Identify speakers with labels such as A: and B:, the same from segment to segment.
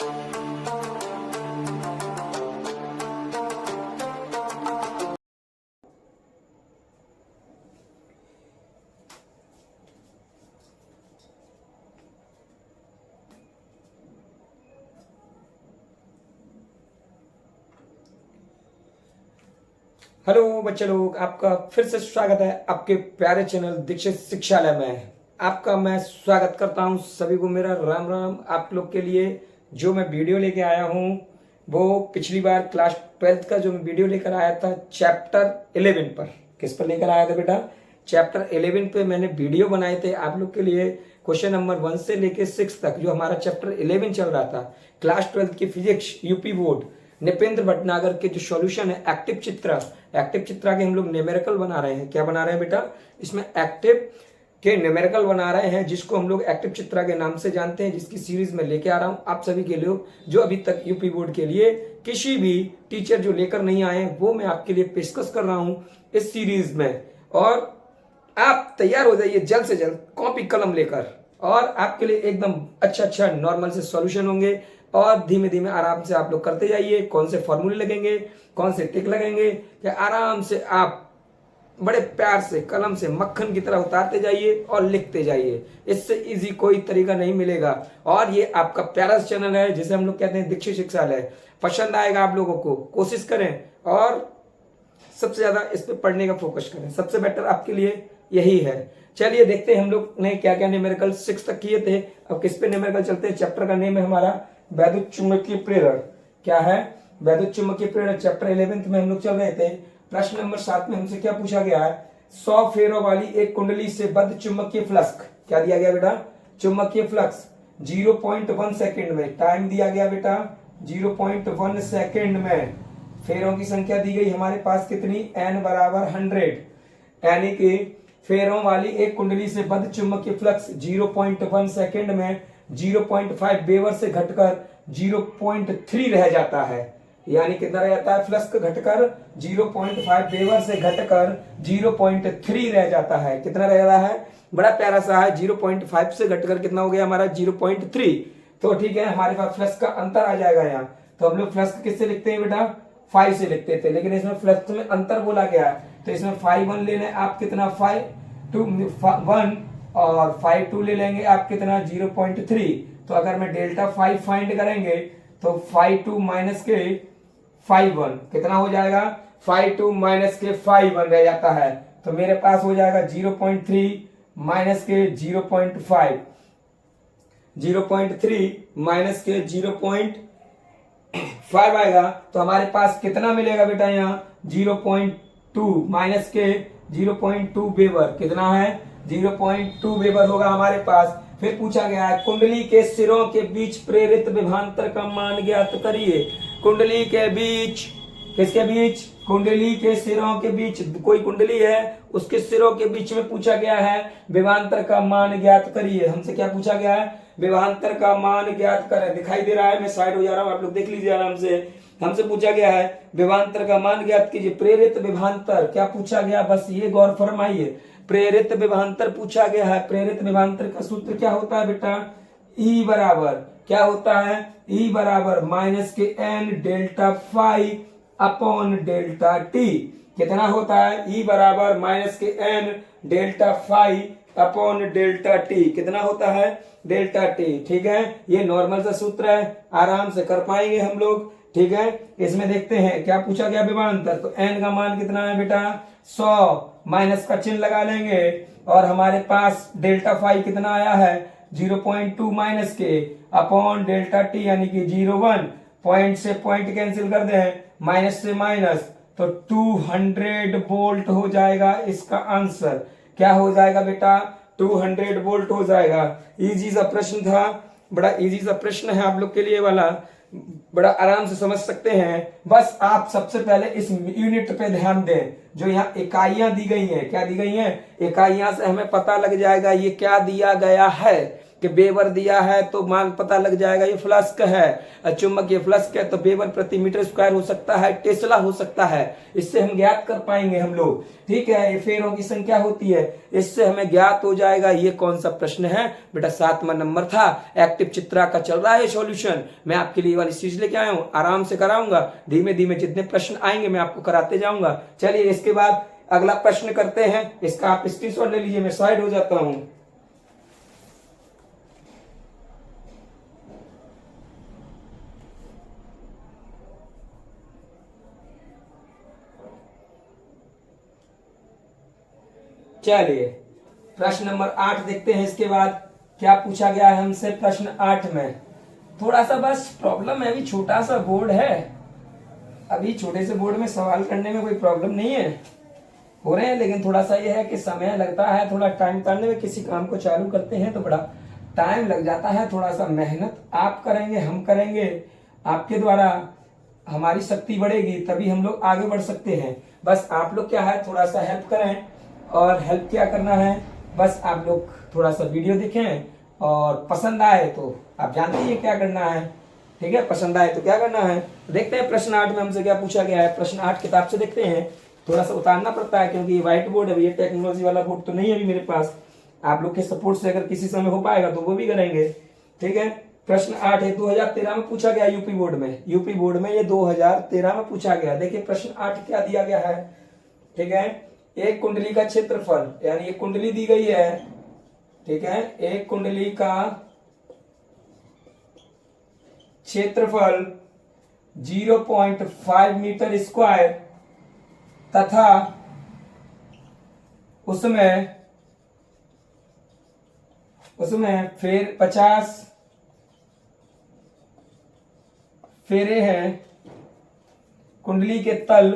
A: Hello बच्चे लोग, आपका फिर से स्वागत है आपके प्यारे चैनल दीक्षित शिक्षालय में। आपका मैं स्वागत करता हूं। सभी को मेरा राम राम। आप लोग के लिए जो मैं वीडियो लेके आया हूं वो पिछली बार क्लास 12th का जो मैं वीडियो लेकर आया था चैप्टर 11 पर। किस पर लेकर आया था बेटा? चैप्टर 11 पे मैंने वीडियो बनाए थे आप लोग के लिए। क्वेश्चन नंबर 1 से लेके 6 तक जो हमारा चैप्टर 11 चल रहा था क्लास 12th की physics UP board Nipendra Bhatnagar के जो सॉल्यूशन है एक्टिव चित्रा के हम लोग न्यूमेरिकल बना रहे हैं। क्या बना रहे हैं बेटा? इसमें एक्टिव के न्यूमेरिकल बना रहे हैं जिसको हम लोग एक्टिव चित्रा के नाम से जानते हैं, जिसकी सीरीज में लेके आ रहा हूं आप सभी के लिए। जो अभी तक यूपी बोर्ड के लिए किसी भी टीचर जो लेकर नहीं आए वो मैं आपके लिए पेशकश कर रहा हूं इस सीरीज में। और आप तैयार हो जाइए जल्द से जल्द कॉपी कलम लेकर, और आपके लिए एकदम अच्छा नॉर्मल से सॉल्यूशन होंगे। और धीमे धीमे आराम से आप लोग करते जाइए। कौन से फॉर्मूले लगेंगे, कौन से टिक लगेंगे, कि आराम से आप बड़े प्यार से कलम से मक्खन की तरह उतारते जाइए और लिखते जाइए। इससे इजी कोई तरीका नहीं मिलेगा। और ये आपका प्यारा चैनल है जिसे हम लोग कहते हैं दीक्षित शिक्षालय। पसंद आएगा आप लोगों को, कोशिश करें और सबसे ज्यादा इस पे पढ़ने का फोकस करें। सबसे बेटर आपके लिए यही है। चलिए देखते हैं हम लोग ने क्या क्या न्यूमेरिकल 6 तक किए थे। अब किस पे न्यूमेरिकल चलते हैं? चैप्टर का नेम है हमारा वैद्युत चुंबकीय प्रेरण। क्या है? वैद्युत चुंबकीय प्रेरण। चैप्टर 11 में हम लोग चल रहे थे। प्रश्न नंबर 7 में हमसे क्या पूछा गया है? 100 फेरों वाली एक कुंडली से बद्ध चुंबकीय फ्लक्स। क्या दिया गया बेटा? चुंबकीय फ्लक्स 0.1 सेकेंड में। टाइम दिया गया बेटा 0.1 सेकेंड में। फेरों की संख्या दी गई हमारे पास कितनी? n बराबर 100। यानी कि फेरों वाली एक कुंडली से बद्ध चुंबकीय फ्लक्स 0.1 सेकेंड में 0.5 वेबर से घटकर 0.3 रह जाता है। यानी कितना रह जाता है? फ्लक्स घटकर 0.5 वेबर से घटकर 0.3 रह जाता है। कितना रह रहा है? बड़ा प्यारा सा है। 0.5 से घटकर कितना हो गया हमारा? 0.3। तो ठीक है, हमारे पास फ्लक्स का अंतर आ जाएगा यहाँ। तो हम लोग फ्लक्स किससे लिखते हैं बेटा? 5 से लिखते थे, लेकिन इसमें फ्लक्स में अंतर बोला गया है तो इसमें 5 लेना है आप कितना? 5 2 1 और 5 2 ले लेंगे आप कितना? 0.3। तो अगर मैं डेल्टा 5 फाइंड करेंगे तो 5 2 माइनस के 5 1 कितना हो जाएगा? 5 2 माइनस के 5 1 रह जाता है। तो मेरे पास हो जाएगा 0.3 माइनस के 0.5। 0.3 माइनस के 0.5 आएगा तो हमारे पास कितना मिलेगा बेटा? यहाँ 0.2 माइनस के 0.2 वेबर। कितना है? 0.2 वेबर होगा हमारे पास। फिर पूछा गया है कुंडली के सिरों के बीच प्रेरित विभवांतर का मान ज्ञात करिए। कुंडली के बीच, किसके बीच? कुंडली के सिरों के बीच। कोई कुंडली है उसके सिरों के बीच में पूछा गया है विभवांतर का मान ज्ञात करिए। हमसे क्या पूछा गया है? विभवांतर का मान ज्ञात करें। दिखाई दे रहा है, मैं साइड हो जा रहा हूं, आप लोग देख लीजिए आराम से। हमसे पूछा गया है विभवांतर का मान ज्ञात कीजिए। प्रेरित विभवांतर क्या पूछा गया? बस ये गौर फरमाइए, प्रेरित विभवांतर पूछा गया है। प्रेरित विभवांतर का सूत्र क्या होता है बेटा? E बराबर क्या होता है? E बराबर माइनस के n delta phi upon delta T. कितना होता है? E बराबर माइनस के n delta phi upon delta T. कितना होता है? Delta T. ठीक है, ये नॉर्मल सा सूत्र है, आराम से कर पाएंगे हम लोग। ठीक है, इसमें देखते हैं क्या पूछा गया विभवांतर। तो n का मान कितना है बेटा? 100। माइनस का चिन्ह लगा लेंगे और हमारे पास डेल्टा फाई कितना आया है? 0.2 माइनस के अपॉन डेल्टा टी यानी कि 0.1। पॉइंट से पॉइंट कैंसिल कर दे, माइनस से माइनस, तो 200 वोल्ट हो जाएगा इसका आंसर। क्या हो जाएगा बेटा? 200 वोल्ट हो जाएगा। इजी सा प्रश्न था, बड़ा इजी सा प्रश्न है आप लोग के लिए वाला, बड़ा आराम से समझ सकते हैं। बस आप सबसे पहले इस यूनिट पे ध्यान दें। जो यहाँ इकाइयां दी गई हैं, क्या दी गई हैं? इकाइयां से हमें पता लग जाएगा ये क्या दिया गया है। कि वेबर दिया है तो मान पता लग जाएगा ये फ्लास्क है, चुंबक ये फ्लास्क है तो वेबर प्रति मीटर स्क्वायर हो सकता है, टेस्ला हो सकता है। इससे हम ज्ञात कर पाएंगे हम लोग। ठीक है, ये फेरों की संख्या होती है, इससे हमें ज्ञात हो जाएगा। ये कौन सा प्रश्न है बेटा? 7वां नंबर था। एक्टिव चित्रा का चल रहा है सॉल्यूशन। मैं आपके लिए वाली चीज लेके आया हूँ, आराम से कराऊंगा। धीमे धीमे जितने प्रश्न आएंगे मैं आपको कराते जाऊंगा। चलिए इसके बाद अगला प्रश्न करते हैं। इसका आप स्क्रीनशॉट ले लीजिए, मैं साइड हो जाता हूं। चलिए प्रश्न नंबर 8 देखते हैं। इसके बाद क्या पूछा गया है हमसे प्रश्न 8 में। थोड़ा सा बस प्रॉब्लम है, अभी छोटा सा बोर्ड है, अभी छोटे से बोर्ड में सवाल करने में कोई प्रॉब्लम नहीं है, हो रहे हैं, लेकिन थोड़ा सा ये है कि समय लगता है, थोड़ा टाइम करने में। किसी काम को चालू करते हैं तो बड़ा टाइम लग जाता है, थोड़ा सा मेहनत आप करेंगे, हम करेंगे, आपके द्वारा हमारी शक्ति बढ़ेगी, तभी हम लोग आगे बढ़ सकते हैं। बस आप लोग क्या है थोड़ा सा हेल्प करें। और हेल्प क्या करना है, बस आप लोग थोड़ा सा वीडियो देखें और पसंद आए तो आप जानते ही क्या करना है। ठीक है, पसंद आए तो क्या करना है। देखते हैं प्रश्न 8 में हमसे क्या पूछा गया है। प्रश्न 8 किताब से देखते हैं, थोड़ा सा उतारना पड़ता है क्योंकि व्हाइट बोर्ड है, ये टेक्नोलॉजी वाला बोर्ड तो नहीं है अभी मेरे पास। आप लोग के सपोर्ट से अगर किसी समय हो पाएगा तो वो भी करेंगे। ठीक है, प्रश्न 8 है, 2013 में पूछा गया यूपी बोर्ड में। यूपी बोर्ड में ये 2013 में पूछा गया। देखिए प्रश्न 8 क्या दिया गया है। ठीक है, एक कुंडली का क्षेत्रफल, यानी एक कुंडली दी गई है। ठीक है, एक कुंडली का क्षेत्रफल 0.5 मीटर स्क्वायर तथा उसमें फिर 50 फेरे हैं। कुंडली के तल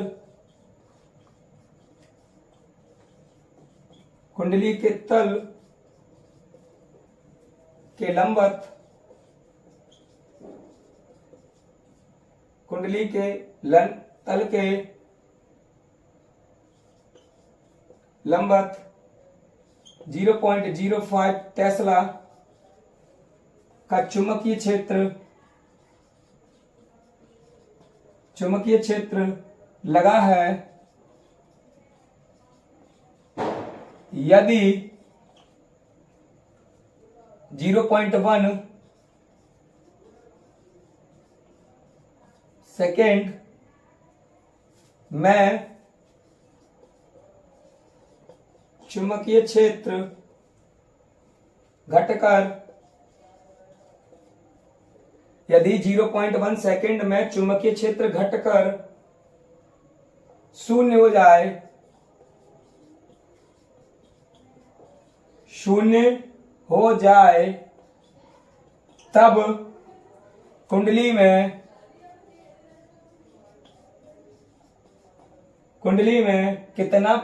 A: के लंबवत, कुंडली के तल के लंबवत 0.05 टेस्ला का चुंबकीय क्षेत्र लगा है यदि 0.1 सेकेंड में चुंबकीय क्षेत्र घटकर, यदि 0.1 सेकेंड में चुंबकीय क्षेत्र घटकर शून्य हो जाए तब कुंडली में कितना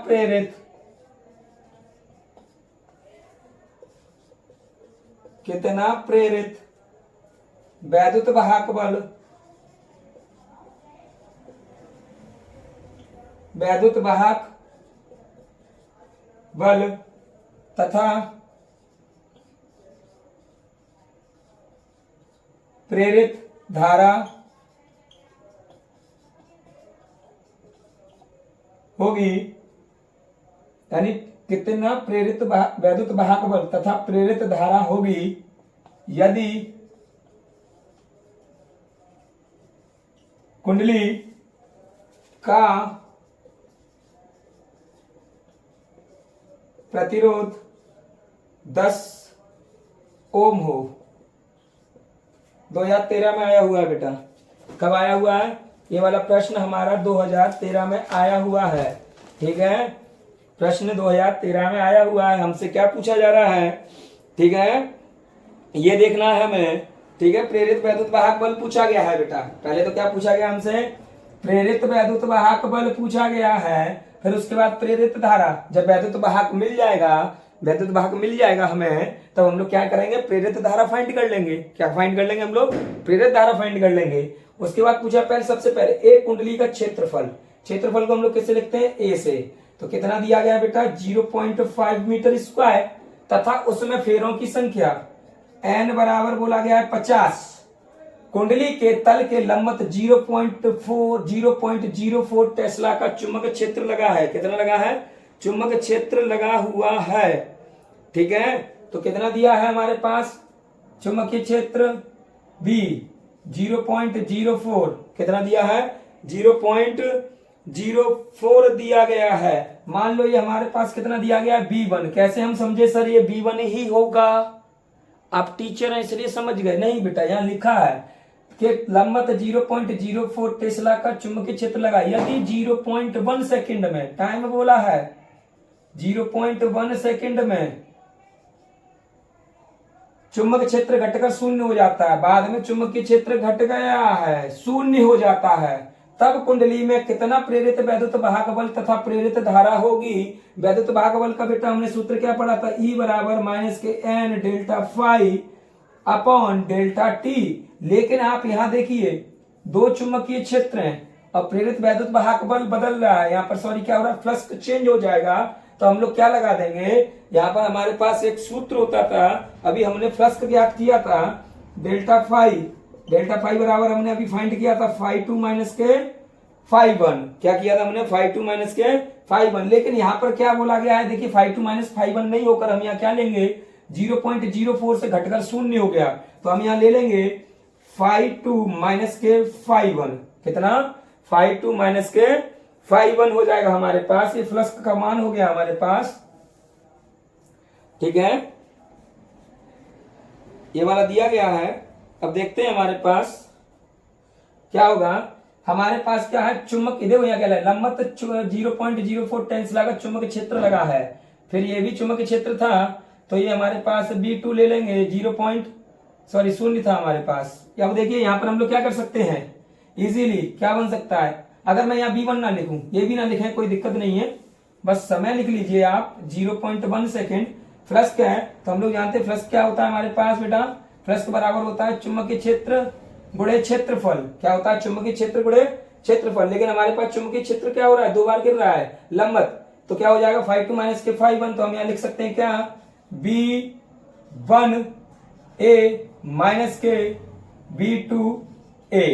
A: प्रेरित वैद्युत वाहक बल तथा प्रेरित धारा होगी, यानी कितना प्रेरित वैद्युत वाहक बल तथा प्रेरित धारा होगी यदि कुंडली का प्रतिरोध 10 ओम हो। 2013 में आया हुआ है बेटा। कब आया हुआ है? ये वाला प्रश्न हमारा 2013 में आया हुआ है। ठीक है, प्रश्न 2013 में आया हुआ है। हमसे क्या पूछा जा रहा है? ठीक है, ये देखना है हमें। ठीक है, प्रेरित वैद्युत वाहक बल पूछा गया है बेटा। पहले तो क्या पूछा गया हमसे? प्रेरित वैद्युत वाहक बल पूछा गया है। फिर उसके बाद प्रेरित धारा। जब वैद्युत वाहक मिल जाएगा हमें, तब हम लोग क्या करेंगे? प्रेरित धारा फाइंड कर लेंगे। क्या फाइंड कर लेंगे हम लोग? प्रेरित धारा फाइंड कर लेंगे। उसके बाद पूछा सबसे पहले एक कुंडली का क्षेत्रफल को हम लोग कैसे लिखते हैं? ए से। तो कितना दिया गया बेटा? 0.5 मीटर स्क्वायर तथा उसमें फेरों की संख्या एन बराबर बोला गया है 50। कुंडली के तल के लंबवत 0.04 टेस्ला का चुंबक क्षेत्र लगा है। कितना लगा है? चुंबक क्षेत्र लगा हुआ है। ठीक है, तो कितना दिया है हमारे पास चुंबकीय क्षेत्र? बी 0.04। कितना दिया है? 0.04 दिया गया है। मान लो ये हमारे पास कितना दिया गया है? B1। कैसे हम समझे सर ये B1 ही होगा? आप टीचर हैं इसलिए समझ गए? नहीं बेटा, यहाँ लिखा है कि लंबवत 0.04 टेस्ला का चुंबकीय क्षेत्र लगा। यदि 0.1 सेकंड में, टाइम बोला है 0.1 सेकंड में चुंबक क्षेत्र घटकर शून्य हो जाता है, बाद में चुंबकीय क्षेत्र घट गया है, शून्य हो जाता है, तब कुंडली में कितना प्रेरित वैद्युत वाहक बल तथा प्रेरित धारा होगी? वैद्युत वाहक बल का बेटा हमने सूत्र क्या पढ़ा था? E बराबर माइनस के N delta phi upon delta T. लेकिन आप यहाँ देखिए दो चुंबकीय क्षेत्र हैं और प्रेरित वैद्युत वाहक बल बदल रहा है। यहाँ पर सॉरी क्या हो रहा है? फ्लक्स चेंज हो जाएगा। तो हम लोग क्या लगा देंगे? यहाँ पर हमारे पास एक सूत्र होता था, अभी हमने फ्लक्स ज्ञात किया था, डेल्टा फाई बराबर हमने अभी फाइंड किया था फाई टू माइनस के फाई वन। क्या किया था हमने? फाई टू माइनस के फाई वन। लेकिन यहाँ पर क्या बोला गया है? देखिए phi two minus phi one नहीं होकर हम यहाँ क्या लेंगे? 0.04 से घटकर शून्य हो गया, तो हम यहाँ ले लेंगे फाई टू माइनस के फाई वन। कितना? फाई टू माइनस के फाई वन हो जाएगा हमारे पास। ये फ्लक्स का मान हो गया हमारे पास। ठीक है, ये वाला दिया गया है। अब देखते हैं हमारे पास क्या होगा। हमारे पास क्या है? चुंबक इधर हो क्या है? लंबवत 0.04 टेस्ला का चुंबक क्षेत्र लगा है। फिर ये भी चुंबक क्षेत्र था, तो ये हमारे पास B2 ले लेंगे। शून्य था हमारे पास। अब देखिए यहाँ पर हम लोग क्या कर सकते हैं इजीली? क्या बन सकता है? अगर मैं यहाँ B1 ना लिखूं, ये भी ना लिखें, कोई दिक्कत नहीं है, बस समय लिख लीजिए आप 0.1 सेकेंड। फ्लक्स क्या है? तो हम लोग जानते हैं फ्लक्स क्या होता है हमारे पास बेटा? फ्लक्स बराबर होता है चुंबकीय क्षेत्र गुणे क्षेत्रफल। क्या होता है? चुंबकीय क्षेत्र गुणे क्षेत्रफल। लेकिन हमारे पास चुंबकीय क्षेत्र क्या हो रहा है? दो बार गिर रहा है लंबवत, तो क्या हो जाएगा? फाई टू माइनस के फाई वन। तो हम यहाँ लिख सकते हैं क्या? B1 A माइनस के B2 A।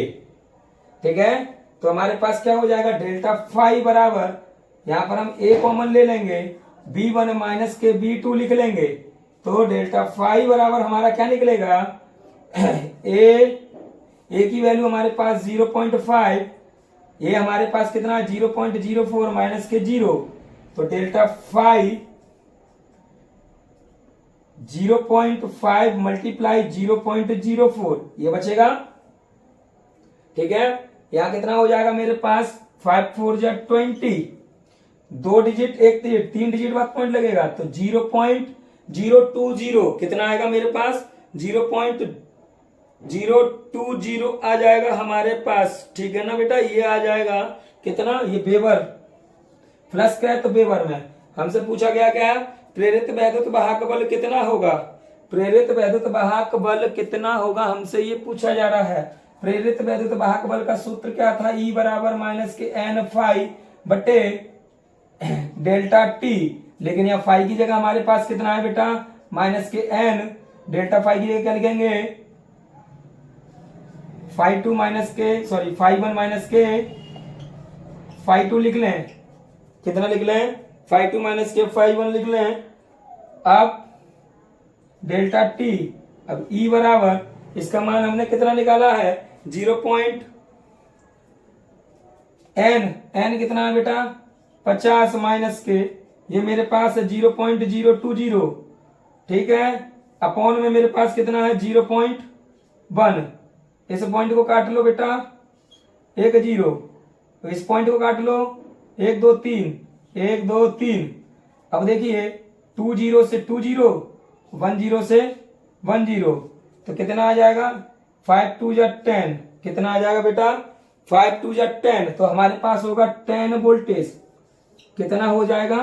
A: ठीक है, तो हमारे पास क्या हो जाएगा? डेल्टा फाई बराबर, यहां पर हम A कॉमन ले लेंगे, B1 माइनस के B2 लिख लेंगे, तो डेल्टा फाई बराबर हमारा क्या निकलेगा? A की वैल्यू हमारे पास 0.5, ये हमारे पास कितना? 0.04 माइनस के 0, तो डेल्टा फाई 0.5 मल्टीप्लाई 0.04 ये बचेगा। ठीक है, यहां कितना हो जाएगा मेरे पास? 5 4 जा 20, दो डिजिट एक डिजिट, तीन डिजिट बाद पॉइंट लगेगा, तो 0.020 कितना आएगा मेरे पास? 0.020 आ जाएगा हमारे पास। ठीक है ना बेटा, ये आ जाएगा कितना? ये वेबर। फ्लक्स क्या है? तो वेबर में हमसे पूछा गया क्या? प्रेरित वैद्युत वाहक बल कितना होगा? प्रेरित वैद्युत वाहक बल कितना होगा हमसे ये पूछा जा रहा है। प्रेरित वैद्युत वाहक बल का सूत्र क्या था? E बराबर माइनस के एन फाई बटे डेल्टा टी। लेकिन यहाँ फाई की जगह हमारे पास कितना है बेटा? माइनस के एन। डेल्टा फाई की जगह क्या लिखेंगे? फाई टू माइनस के फाई वन माइनस के फाई टू लिख लें। कितना लिख लें? फाई टू माइनस के फाई वन लिख लें। अब डेल्टा टी, अब E बराबर, इसका मान हमने कितना निकाला है? 0.n कितना है बेटा? 50 माइनस के, ये मेरे पास है 0.020। ठीक है, अपॉन में मेरे पास कितना है? 0.1। इस पॉइंट को काट लो बेटा, 1 0, तो इस पॉइंट को काट लो, 1 2 3, 1 2 3। अब देखिए 2 0 से 2 0, 1 0 से 1 0, तो कितना आ जाएगा? 5 2 जा 10। कितना आ जाएगा बेटा? 5 2 जा 10। तो हमारे पास होगा 10 वोल्टेज। कितना हो जाएगा?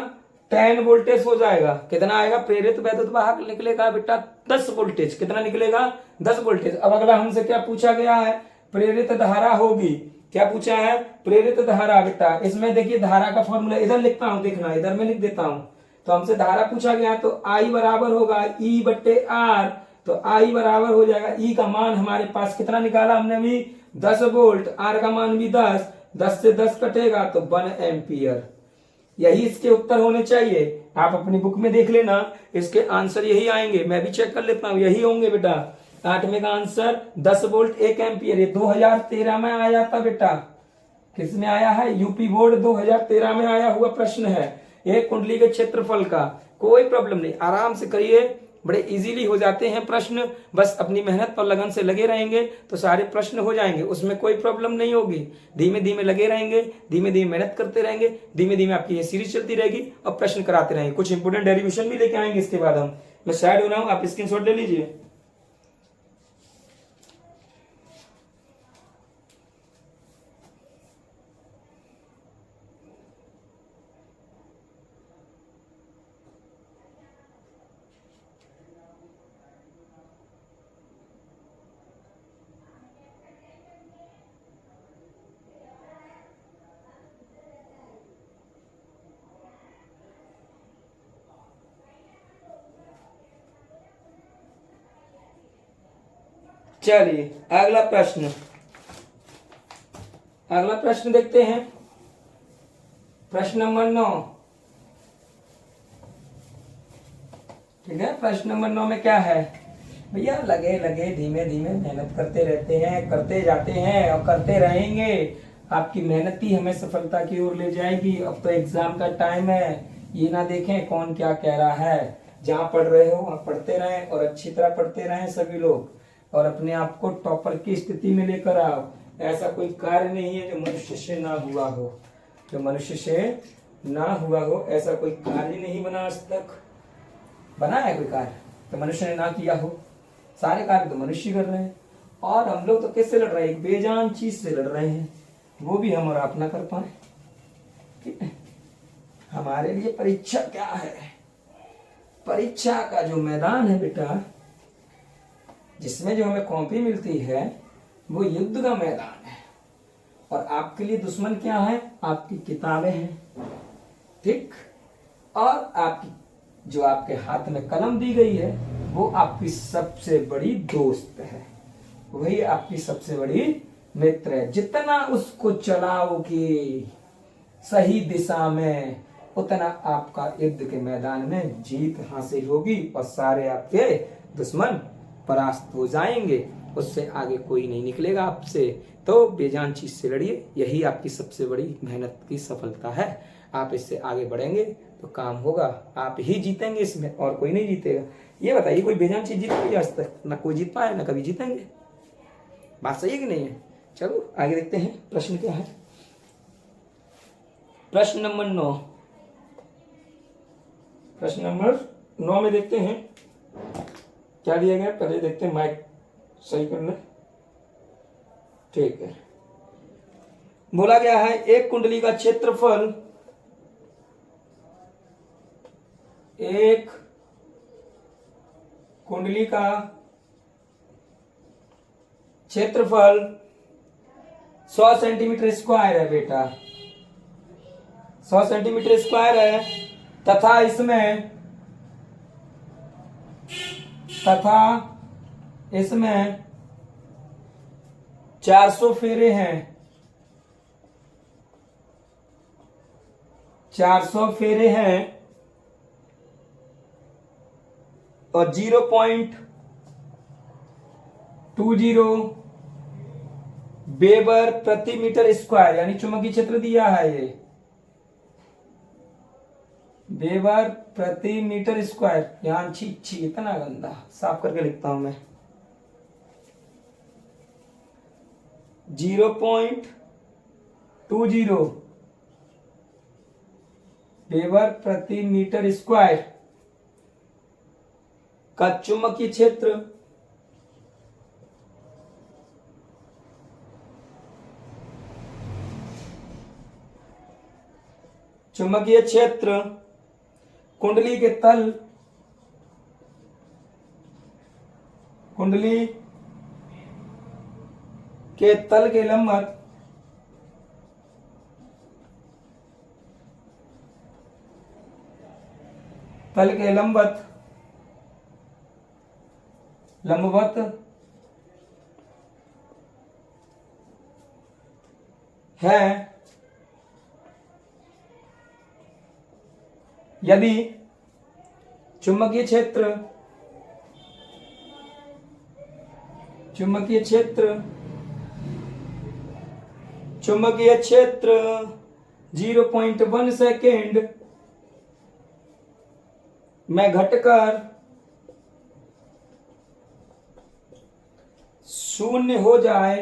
A: 10 वोल्टेज हो जाएगा। कितना आएगा? प्रेरित वैद्युत वाहक निकलेगा बेटा 10 वोल्टेज। कितना निकलेगा? 10 वोल्टेज। अब अगला हमसे क्या पूछा गया है? प्रेरित धारा होगी। क्या पूछा है? प्रेरित धारा बेटा। इसमें देखिए धारा का फॉर्मूला इधर लिखता हूं, देखना इधर में लिख देता हूं। तो हमसे धारा पूछा गया, तो I बराबर होगा E बट्टे R तो आई बराबर हो जाएगा, ई का मान हमारे पास कितना निकाला हमने अभी 10 वोल्ट, आर का मान भी 10, 10 से 10 कटेगा तो 1 एम्पियर। यही इसके उत्तर होने चाहिए। आप अपनी बुक में देख लेना, इसके आंसर यही आएंगे, मैं भी चेक कर लेता हूं, यही होंगे बेटा। 8वें का आंसर 10 वोल्ट 1 एम्पियर, ये 2013 में आया था बेटा। किसमें आया है? यूपी बोर्ड 2013 में आया हुआ प्रश्न है। एक कुंडली के क्षेत्रफल का, कोई प्रॉब्लम नहीं, आराम से करिए, बड़े इजीली हो जाते हैं प्रश्न। बस अपनी मेहनत और लगन से लगे रहेंगे तो सारे प्रश्न हो जाएंगे, उसमें कोई प्रॉब्लम नहीं होगी। धीमे धीमे लगे रहेंगे, धीमे धीमे मेहनत करते रहेंगे, धीमे धीमे आपकी ये सीरीज चलती रहेगी और प्रश्न कराते रहेंगे। कुछ इंपोर्टेंट डेरिवेशन भी लेके आएंगे इसके बाद हम। मैं साइड हो रहा हूं, आप स्क्रीनशॉट ले लीजिए। चलिए अगला प्रश्न, अगला प्रश्न देखते हैं। प्रश्न नंबर 9। ठीक है, प्रश्न नंबर 9 में क्या है भैया? लगे लगे धीमे धीमे मेहनत करते रहते हैं, करते जाते हैं और करते रहेंगे। आपकी मेहनत ही हमें सफलता की ओर ले जाएगी। अब तो एग्जाम का टाइम है, ये ना देखें कौन क्या कह रहा है। जहां पढ़ रहे हो वहां पढ़ते रहें और अच्छी तरह पढ़ते रहें सभी लोग, और अपने आप को टॉपर की स्थिति में लेकर आओ। ऐसा कोई कार्य नहीं है जो मनुष्य से ना हुआ हो, जो मनुष्य से ना हुआ हो, ऐसा कोई कार्य नहीं बना आज तक। बना है कोई कार्य तो मनुष्य ने ना किया हो? सारे कार्य तो मनुष्य कर रहे हैं, और हम लोग तो किससे लड़ रहे हैं? एक बेजान चीज से लड़ रहे हैं, वो भी हम और आप ना कर पाए। ठीक है, हमारे लिए परीक्षा क्या है? परीक्षा का जो मैदान है बेटा, जिसमें जो हमें कॉपी मिलती है, वो युद्ध का मैदान है। और आपके लिए दुश्मन क्या है? आपकी किताबें हैं। ठीक, और आपकी जो आपके हाथ में कलम दी गई है, वो आपकी सबसे बड़ी दोस्त है, वही आपकी सबसे बड़ी मित्र है। जितना उसको चलाओगे सही दिशा में, उतना आपका युद्ध के मैदान में जीत हासिल होगी और सारे आपके दुश्मन परास्त हो जाएंगे। उससे आगे कोई नहीं निकलेगा आपसे। तो बेजान चीज से लड़िए, यही आपकी सबसे बड़ी मेहनत की सफलता है। आप इससे आगे बढ़ेंगे तो काम होगा, आप ही जीतेंगे इसमें, और कोई नहीं जीतेगा। ये बताइए, कोई बेजान चीज जीत पाई आज तक? ना कोई जीत पाया, ना कभी जीतेंगे। बात सही है कि नहीं है? चलो आगे देखते हैं, प्रश्न क्या है। प्रश्न नंबर 9। प्रश्न नंबर 9 में देखते हैं क्या दिया गया। पहले देखते हैं, माइक सही कर ले। ठीक है, बोला गया है एक कुंडली का क्षेत्रफल, एक कुंडली का क्षेत्रफल 100 सेंटीमीटर स्क्वायर है बेटा, 100 सेंटीमीटर स्क्वायर है, तथा इसमें 400 फेरे हैं, 400 फेरे हैं, और 0.20 वेबर प्रति मीटर स्क्वायर, यानी चुंबकीय क्षेत्र दिया है ये, वेबर प्रति मीटर स्क्वायर। यहां छी इतना गंदा, साफ करके लिखता हूं मैं। 0.20 वेबर प्रति मीटर स्क्वायर का चुंबकीय क्षेत्र कुंडली के तल, कुंडली के तल के लंबवत लंबवत है यदि चुंबकीय क्षेत्र 0.1 सेकेंड में घटकर 0 हो जाए।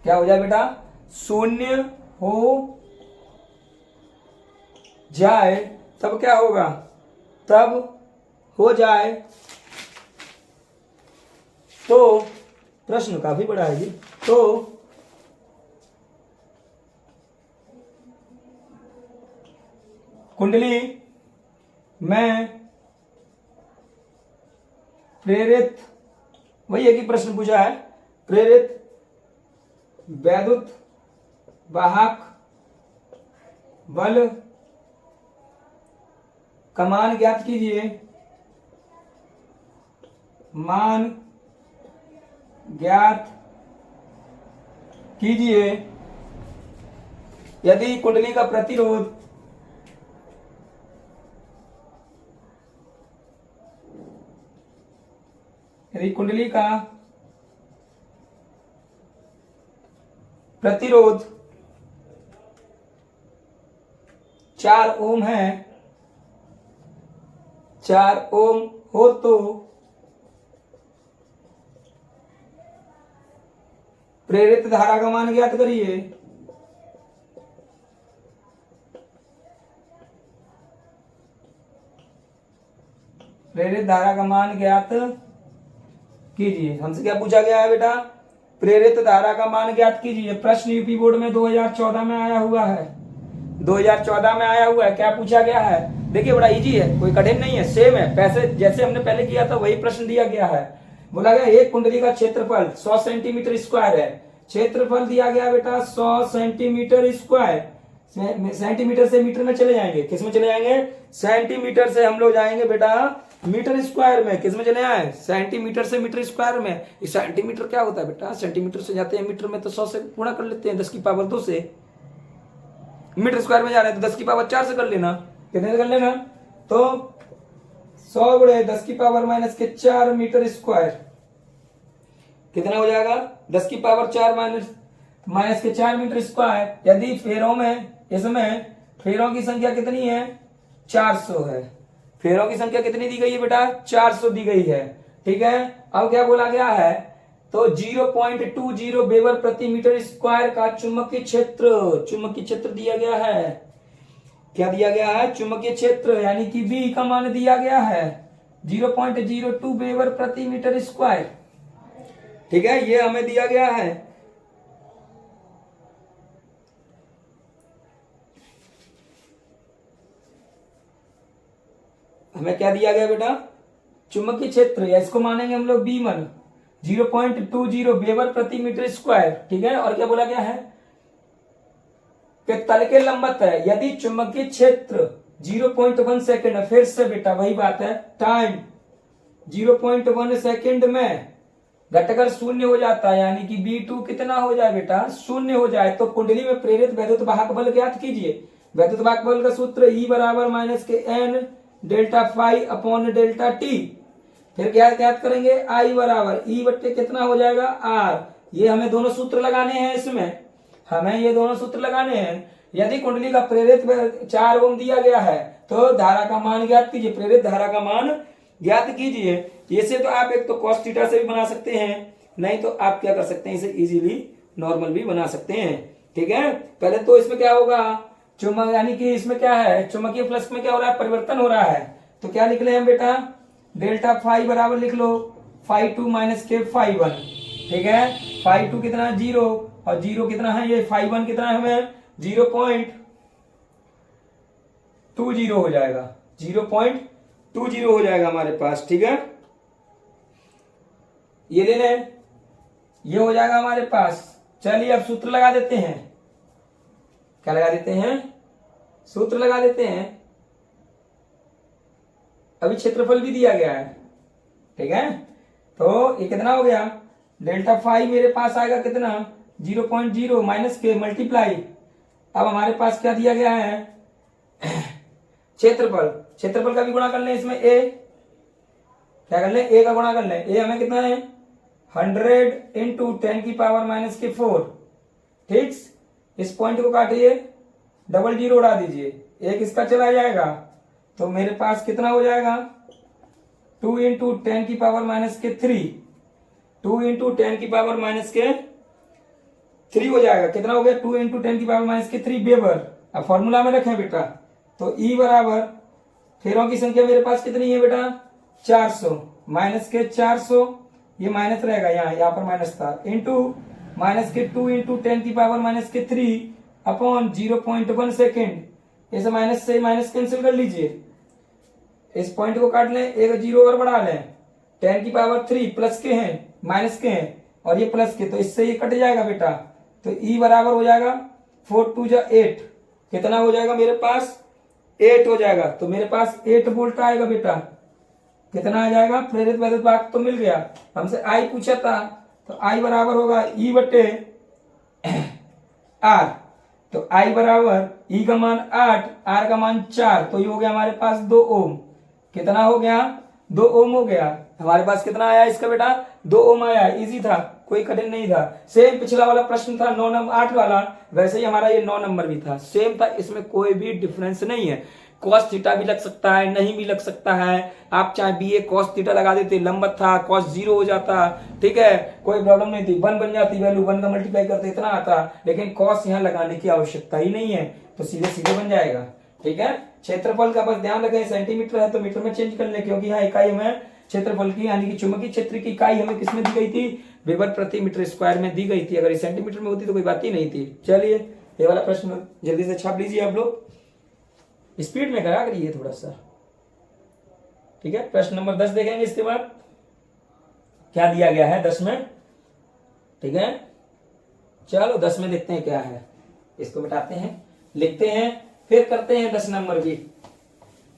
A: क्या हो जाए बेटा? 0 हो जाए तब क्या होगा? तब हो जाए तो प्रश्न काफी बड़ा है जी। तो कुंडली में प्रेरित, वही है कि प्रश्न पूछा है, प्रेरित वैद्युत वाहक बल का मान ज्ञात कीजिए। मान ज्ञात कीजिए यदि कुंडली का प्रतिरोध प्रतिरोध 4 ओम है, 4 ओम हो तो प्रेरित धारा का मान ज्ञात करिए। प्रेरित धारा का मान ज्ञात कीजिए। हमसे क्या पूछा गया है बेटा? प्रेरित धारा का मान ज्ञात कीजिए। प्रश्न यूपी बोर्ड में 2014 में आया हुआ है। 2014 में आया हुआ है। क्या पूछा गया है? देखिए बड़ा इजी है, कोई कठिन नहीं है, सेम है, पैसे जैसे हमने पहले किया था वही प्रश्न दिया गया है। बोला गया एक कुंडली का क्षेत्रफल 100 सेंटीमीटर स्क्वायर है। क्षेत्रफल दिया गया बेटा 100 सेंटीमीटर स्क्वायर। सेंटीमीटर से मीटर में चले जाएंगे, किस में चले जाएंगे? सेंटीमीटर से हम लोग जाएंगे बेटा मीटर स्क्वायर में। किस में चले आए? सेंटीमीटर से मीटर स्क्वायर में। सेंटीमीटर क्या होता है बेटा? सेंटीमीटर से जाते हैं मीटर में तो 100 से गुणा कर लेते हैं 10 की पावर 2 से। मीटर स्क्वायर में जा रहे हैं तो 10 की पावर 4 से कर लेना। कितने से कर लेना? तो 100 गुणे 10 की पावर -4 मीटर स्क्वायर कितना हो जाएगा? 10 की पावर 4 -4 मीटर स्क्वायर। यदि फेरों में, इसमें फेरों की संख्या कितनी है? 400 है। फेरों की संख्या कितनी दी गई है बेटा? 400 दी गई है। ठीक है, अब क्या बोला गया है? तो 0.20 वेबर प्रति मीटर स्क्वायर का चुंबकीय क्षेत्र दिया गया है। क्या दिया गया है? चुंबकीय क्षेत्र, यानी कि बी का मान दिया गया है 0.02 वेबर प्रति मीटर स्क्वायर। ठीक है, ये हमें दिया गया है। हमें क्या दिया गया बेटा? चुंबकीय क्षेत्र, या इसको मानेंगे हम लोग B1 0.20 वेबर प्रति मीटर स्क्वायर। ठीक है, और क्या बोला गया है? कि तल के लंबवत है यदि चुंबकीय क्षेत्र 0.1 सेकेंड, फिर से बेटा वही बात है, टाइम 0.1 सेकेंड में घटकर 0 हो जाता है, यानी कि B2 कितना हो जाए बेटा? 0 हो जाए तो कुंडली में प्रेरित वैद्युत वाहक बल ज्ञात कीजिए। वैद्युत वाहक बल का सूत्र E बराबर -n delta phi upon delta T. फिर क्या ज्ञात करेंगे? I बराबर E बट्टे कितना हो जाएगा? R। ये हमें दोनों सूत्र लगाने हैं, इसमें हमें ये दोनों सूत्र लगाने हैं। यदि कुंडली का प्रेरित 4 ओम दिया गया है तो धारा का मान ज्ञात कीजिए, प्रेरित धारा का मान ज्ञात कीजिए। इसे तो आप एक तो cos थीटा से भी बना सकते हैं, नहीं तो आप क्या कर सकते हैं, इसे इजीली नॉर्मल भी बना सकते हैं। ठीक है, पहले तो इसमें क्या होगा? चुंबक, यानी कि इसमें क्या है? चुंबकीय फ्लक्स में क्या हो रहा है? परिवर्तन हो रहा है। तो क्या निकले हम बेटा? डेल्टा फाई बराबर लिख लो φ2 - k φ1। ठीक है, φ2 कितना? 0, और 0 कितना है? ये φ1 कितना है? हमें 0.20 हो जाएगा, 0.20 हो जाएगा हमारे पास। ठीक है, ये ले लें, ये हो जाएगा हमारे पास। चलिए अब सूत्र लगा देते हैं। क्या लगा देते हैं? सूत्र लगा देते हैं। अभी क्षेत्रफल भी दिया गया है, ठीक है। तो ये कितना हो गया, डेल्टा फाई मेरे पास आएगा कितना, 0.0 माइनस के मल्टीप्लाई। अब हमारे पास क्या दिया गया है, क्षेत्रफल। क्षेत्रफल का भी गुणा कर लें इसमें, ए क्या कर लें, ए का गुणा कर लें। ए हमें कितना है, 100 इंटू 10 की पावर माइनस के 4, ठीक। इस पॉइंट को काटिए, डबल जीरो उड़ा दीजिए, एक इसका चला जाएगा, तो मेरे पास कितना हो जाएगा, 2 इंटू 10 की पावर माइनस के 3, 2 इंटू 10 की पावर माइनस के 3 हो जाएगा। कितना हो गया, 2 इंटू 10 की पावर माइनस के 3 वेबर। अब फॉर्मूला में रखें बेटा, तो ई बराबर फेरों की संख्या मेरे पास कितनी है बेटा, 400 माइनस के 400, ये माइनस रहेगा, यहाँ पर माइनस था, इंटू माइनस के 2 इंटू 10 की पावर माइनस के 3 अपॉन 0.1 सेकेंड। इसे माइनस से माइनस कैंसिल कर लीजिए, इस पॉइंट को काट लें, एक जीरो और बढ़ा लें, 10 की पावर 3 प्लस के हैं माइनस के हैं और ये प्लस के, तो इससे ये कट जाएगा बेटा। तो ई बराबर हो जाएगा 4 2 जा 8, कितना हो जाएगा मेरे पास, 8 हो जाएगा। तो मेरे पास 8 वोल्ट आएगा बेटा, कितना आ जाएगा, प्रेरित वैद्युत भाग तो मिल गया, हमसे आई पूछा था, तो आई बराबर होगा ई बटे आर। तो आई बराबर ई का मान 8, आर का मान 4, तो ये हो गया हमारे पास 2 ओम। कितना हो गया, 2 ओम हो गया। हमारे पास कितना आया इसका बेटा, 2 ओम आया। इजी था, कोई कठिन नहीं था। सेम पिछला वाला प्रश्न था 9 नंबर 8 वाला, वैसे ही हमारा ये 9 नंबर भी था, सेम था, इसमें कोई भी डिफरेंस नहीं है। कॉस थीटा भी लग सकता है, नहीं भी लग सकता है। आप चाहे बी ए कॉस थीटा लगा देते, लंबत था, कॉस 0 हो जाता, ठीक है, कोई प्रॉब्लम नहीं थी, 1 बन जाती वैल्यू, 1 का मल्टीप्लाई करते इतना आता, लेकिन कॉस यहाँ लगाने की आवश्यकता ही नहीं है, तो सीधे सीधे बन जाएगा, ठीक है। क्षेत्रफल का बस ध्यान रखें, सेंटीमीटर है तो मीटर में चेंज कर ले, क्योंकि यहाँ इकाई हमें क्षेत्रफल की यानी कि चुंबकीय क्षेत्र की इकाई हमें किसमें दी गई थी, वेबर प्रति मीटर स्क्वायर में दी गई थी। अगर सेंटीमीटर में होती तो कोई बात ही नहीं थी। चलिए ये वाला प्रश्न जल्दी से छाप लीजिए आप लोग, स्पीड में करा करिए थोड़ा सा, ठीक है। प्रश्न नंबर 10 देखेंगे, इसके बाद क्या दिया गया है 10 में, ठीक है। चलो 10 में देखते हैं क्या है, इसको मिटाते हैं, लिखते हैं, फिर करते हैं 10 नंबर की।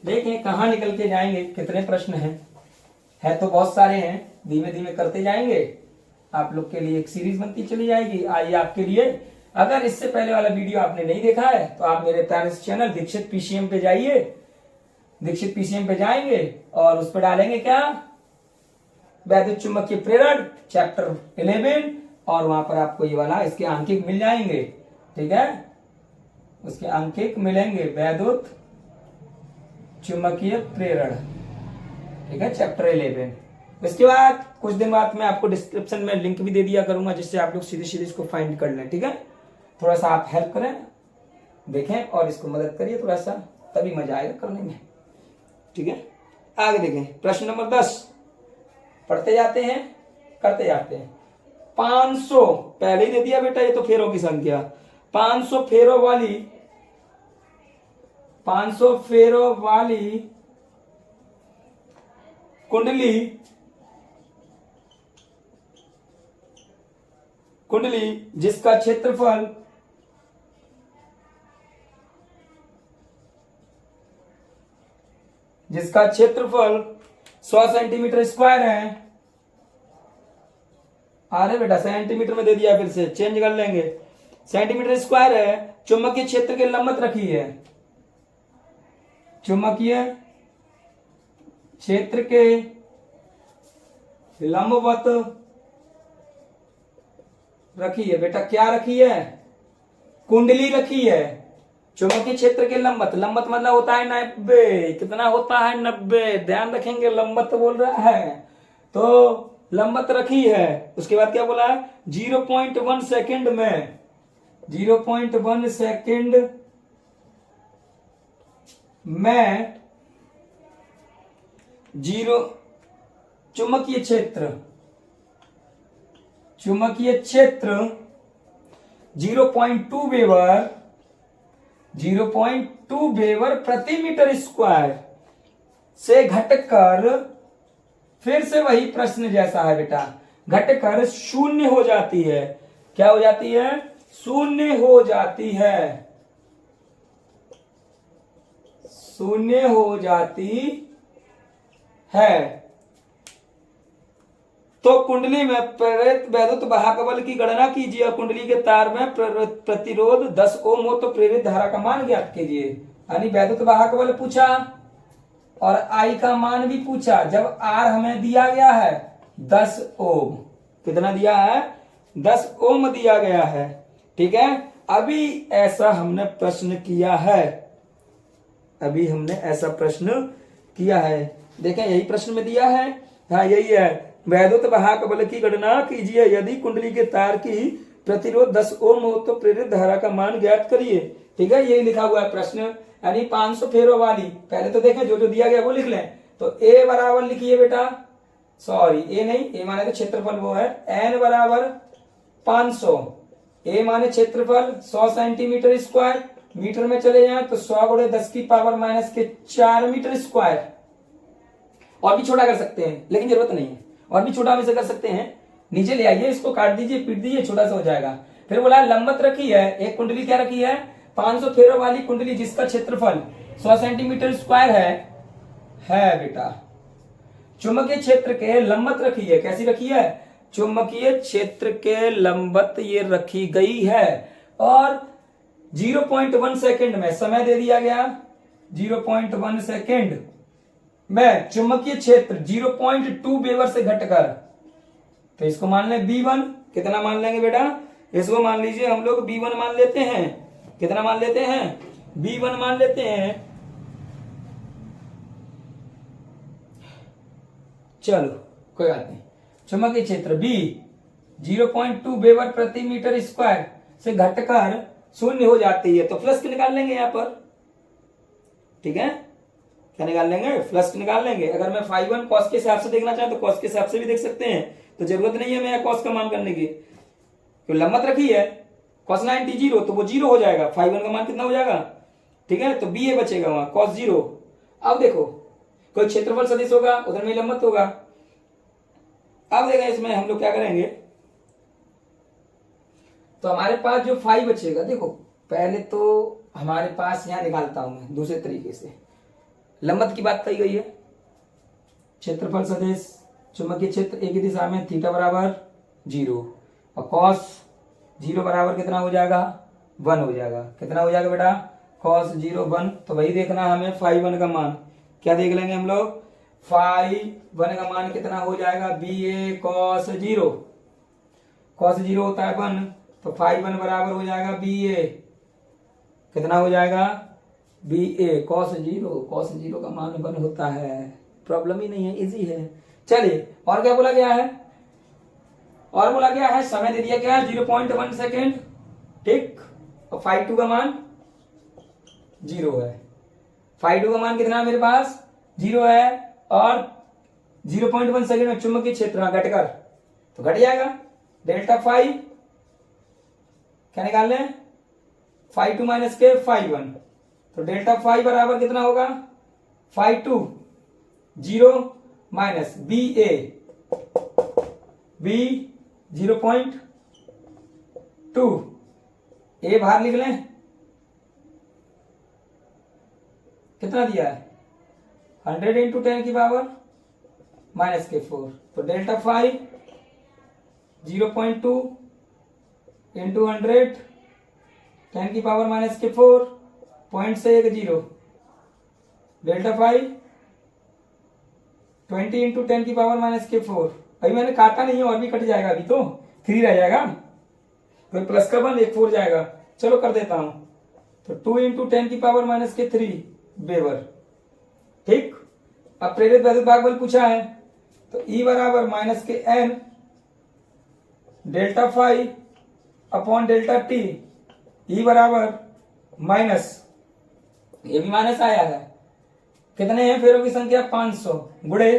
A: देखें कहां निकल के जाएंगे, कितने प्रश्न हैं, है तो बहुत सारे हैं, धीमे धीमे करते जाएंगे, आप लोग के लिए एक सीरीज बनती चली जाएगी। आइए आपके लिए, अगर इससे पहले वाला वीडियो आपने नहीं देखा है तो आप मेरे प्यारे चैनल दीक्षित पीसीएम पे जाइए, दीक्षित पीसीएम पे जाएंगे और उस पर डालेंगे क्या, वैद्युत चुंबकीय प्रेरण चैप्टर 11, और वहां पर आपको ये वाला इसके अंकित मिल जाएंगे, ठीक है, उसके अंकित मिलेंगे, वैद्युत चुंबकीय प्रेरण, ठीक है, चैप्टर 11। इसके बाद कुछ दिन बाद मैं आपको डिस्क्रिप्शन में लिंक भी दे दिया करूंगा, जिससे आप लोग सीधे सीधे इसको फाइंड कर लें, ठीक है। थोड़ा सा आप हेल्प करें, देखें और इसको मदद करिए थोड़ा सा, तभी मजा आएगा करने में, ठीक है। आगे देखें प्रश्न नंबर 10, पढ़ते जाते हैं, करते जाते हैं। 500 पहले ही दे दिया बेटा, ये तो फेरों की संख्या, 500 फेरों वाली, 500 फेरों वाली कुंडली जिसका क्षेत्रफल जिसका क्षेत्रफल 100 सेंटीमीटर स्क्वायर है। अरे बेटा सेंटीमीटर में दे दिया, फिर से चेंज कर लेंगे, सेंटीमीटर स्क्वायर है, चुंबकीय क्षेत्र के लंबवत रखी है, चुंबकीय क्षेत्र के लंबवत रखी है बेटा, क्या रखी है, कुंडली रखी है, चुंबकीय क्षेत्र के लंबवत, लंबवत मतलब होता है 90, कितना होता है 90, ध्यान रखेंगे, लंबवत बोल रहा है, तो लंबवत रखी है। उसके बाद क्या बोला है, 0.1 सेकेंड में, 0.1 सेकेंड में चुंबकीय क्षेत्र 0.2 वेबर, 0.2 वेबर प्रति मीटर स्क्वायर से घटकर, फिर से वही प्रश्न जैसा है बेटा, घटकर शून्य हो जाती है। क्या हो जाती है, शून्य हो जाती है, शून्य हो जाती है तो कुंडली में प्रेरित वैद्युत वाहक बल की गणना कीजिए। कुंडली के तार में प्रतिरोध 10 ओम हो तो प्रेरित धारा का मान ज्ञात कीजिए। यानी वैद्युत वाहक बल पूछा और आई का मान भी पूछा। जब आर हमें दिया गया है 10 ओम, कितना दिया है 10 ओम दिया गया है, ठीक है। अभी ऐसा हमने प्रश्न किया है, अभी हमने ऐसा प्रश्न किया है, देखें यही प्रश्न में दिया है, हाँ यही है। वैद्युत वाहक बल की गणना कीजिए, यदि कुंडली के तार की प्रतिरोध 10 ओम हो तो प्रेरित धारा का मान ज्ञात करिए, ठीक है। यही लिखा हुआ है प्रश्न, यानी 500 फेरों वाली। पहले तो देखें जो जो दिया गया वो लिख लें। तो ए बराबर लिखिए बेटा, सॉरी ए नहीं, ए माने तो क्षेत्रफल वो है, एन बराबर 500, ए माने क्षेत्रफल 100 सेंटीमीटर स्क्वायर, मीटर में चले जाए तो 100 गुणे 10 की पावर माइनस के 4 मीटर स्क्वायर। और भी छोटा कर सकते हैं लेकिन जरूरत नहीं है, और भी छोटा हम इसे कर सकते हैं। नीचे ले आइए, इसको काट दीजिए, पीट दीजिए, छोटा सा हो जाएगा। फिर बोला लंबत रखी है, एक कुंडली क्या रखी है 500 फेरों वाली कुंडली जिसका क्षेत्रफल 100 सेंटीमीटर स्क्वायर है बेटा। चुंबकीय क्षेत्र के लंबत रखी है, कैसी रखी है, चुंबकीय क्षेत्र के लंबत ये रखी गई है। और 0.1 सेकेंड में समय दे दिया गया, 0.1 सेकेंड में चुंबकीय क्षेत्र 0.2 वेबर से घटकर, तो इसको मान लें B1, कितना मान लेंगे बेटा, इसको मान लीजिए हम लोग B1 मान लेते हैं, कितना मान लेते हैं, B1 मान लेते हैं। चलो कोई बात नहीं, चुंबकीय क्षेत्र B 0.2 वेबर प्रति मीटर स्क्वायर से घटकर 0 हो जाती है, तो फ्लक्स निकाल लेंगे यहां पर, ठीक है। क्या निकाल लेंगे, फ्लक्स निकाल लेंगे। अगर मैं φ1 कॉस के हिसाब से देखना चाहूं तो कॉस के हिसाब से भी देख सकते हैं, तो जरूरत नहीं है मैं कॉस का मान करने की, तो लंबत रखी है cos 90 0, तो वो 0 हो जाएगा, φ1 का मान कितना हो जाएगा, ठीक है। तो BA बचेगा वहां cos 0। अब देखो कोई क्षेत्रफल सदिश होगा, उधर में लंबत होगा। अब देखा इसमें हम लोग क्या करेंगे, तो हमारे पास जो फाई बचेगा, देखो पहले तो हमारे पास यहां निकालता हूं मैं दूसरे तरीके से। लंबत की बात कही गई है, क्षेत्रफल सदिश चुंबकीय क्षेत्र एक ही दिशा में थीटा बराबर 0 और cos 0 बराबर कितना हो जाएगा 1 हो जाएगा। कितना हो जाएगा बेटा cos 0 1। तो वही देखना हमें φ1 का मान, क्या देख लेंगे हम लोग, φ1 का मान कितना हो जाएगा BA cos 0, cos 0 होता है 1, तो φ1 बराबर हो जाएगा BA, कितना हो जाएगा BA cos 0 का मान 1 होता है, प्रॉब्लम ही नहीं है, इजी है। चलिए और क्या बोला गया है, और बोला गया है समय दे दिया क्या है 0.1 सेकेंड, ठीक। और φ2 का मान 0 है, φ2 का मान कितना है मेरे पास 0 है, और 0.1 सेकेंड में चुंबकीय क्षेत्र घटकर तो घट जाएगा डेल्टा फाई, क्या निकाल लें φ2 माइनस के φ1, तो डेल्टा फाई बराबर कितना होगा φ2 0 माइनस BA B 0.2, ए बाहर लिख लें, कितना दिया है 100 इंटू 10 की पावर माइनस के 4, तो डेल्टा फाई 0.2 इंटू 100 10 की पावर माइनस के 4 पॉइंट से 1 0, डेल्टा फाई 20 इंटू 10 की पावर माइनस के 4। अभी मैंने काटा नहीं है, और भी कट जाएगा, अभी तो 3 रह जाएगा, तो प्लस का 1 1 4 जाएगा। चलो कर देता हूं, तो 2 इंटू 10 की पावर माइनस के 3 वेबर, ठीक। अब प्रेरित वैद्युत भाग बल पूछा है, तो E बराबर माइनस के n delta phi upon delta T, E बराबर माइनस, ये भी माइनस आया है, कितने हैं फेरों की संख्या 500 गुणे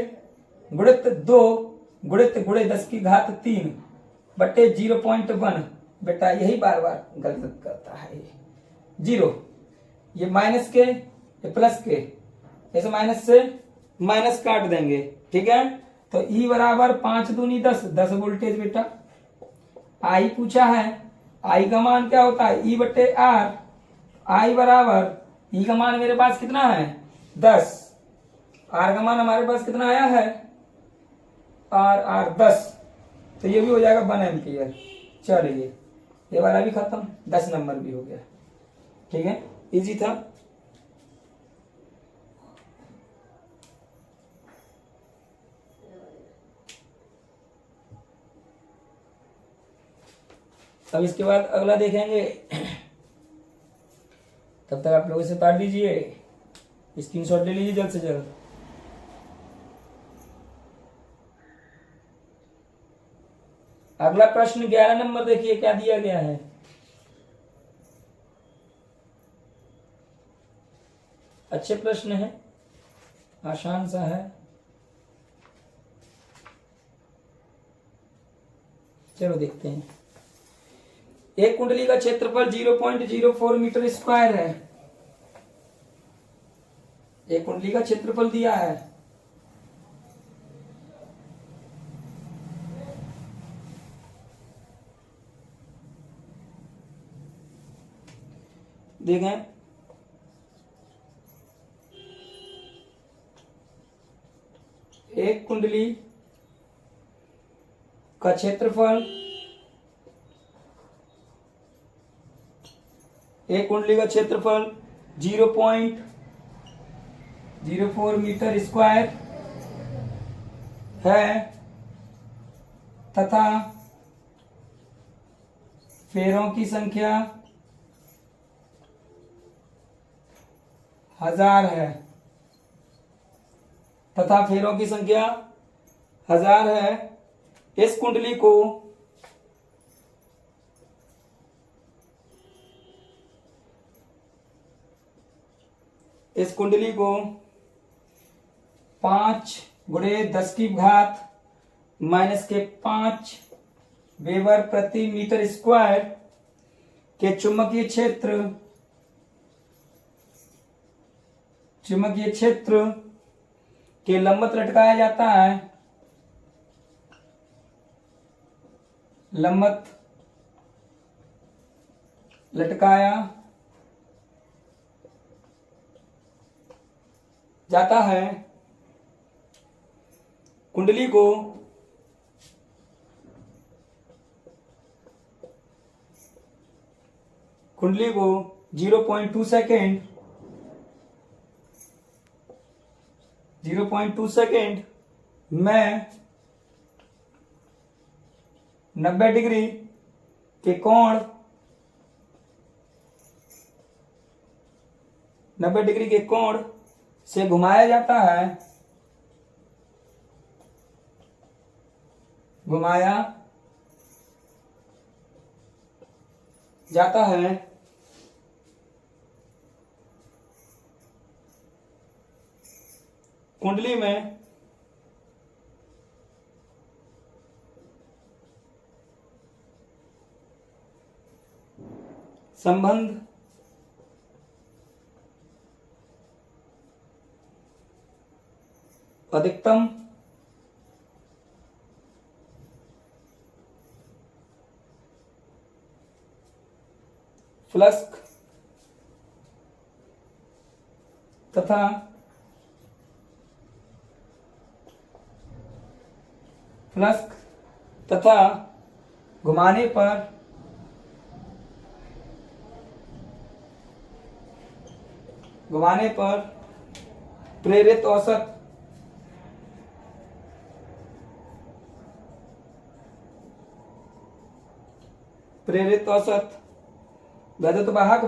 A: गुणित 2 गुणित गुणे 10 की घात 3 बटे 0.1। बेटा यही बार बार गलत करता है, 0 ये माइनस के ये प्लस के, ऐसे माइनस से माइनस काट देंगे, ठीक है। तो E बराबर 5 दूनी 10 10 वोल्टेज बेटा। I पूछा है, I का मान क्या होता है E बटे R, I बराबर E का मान मेरे पास कितना है 10, आर का मान हमारे पास कितना आया है, आर 10, तो ये भी हो जाएगा 1 एम्पियर। चलिए ये वाला भी खत्म, 10 नंबर भी हो गया। ठीक है, इजी था। अब इसके बाद अगला देखेंगे, तब तक आप लोग इसे काट लीजिए, स्क्रीनशॉट ले लीजिए जल्द से जल्द। अगला प्रश्न 11 नंबर देखिए क्या दिया गया है। अच्छे प्रश्न है, आसान सा है। चलो देखते हैं। एक कुंडली का क्षेत्रफल 0.04 मीटर स्क्वायर है। एक कुंडली का क्षेत्रफल दिया है, देखें एक कुंडली का क्षेत्रफल, एक कुंडली का क्षेत्रफल 0.04 मीटर स्क्वायर है तथा फेरों की संख्या 1000 है, तथा फेरों की संख्या 1000 है। इस कुंडली को इस कुंडली को 5 गुणे 10 की घात -5 वेबर प्रति मीटर स्क्वायर के चुंबकीय क्षेत्र के लंबवत लटकाया जाता है। लंबवत लटकाया जाता है। कुंडली को कुंडली को 0.2 सेकेंड 0.2 सेकेंड में 90 डिग्री के कोण 90 डिग्री के कोण से घुमाया जाता है। घुमाया जाता है। कुंडली में संबंध अधिकतम फ्लक्स तथा घुमाने पर प्रेरित औसत वैद्युत वाहक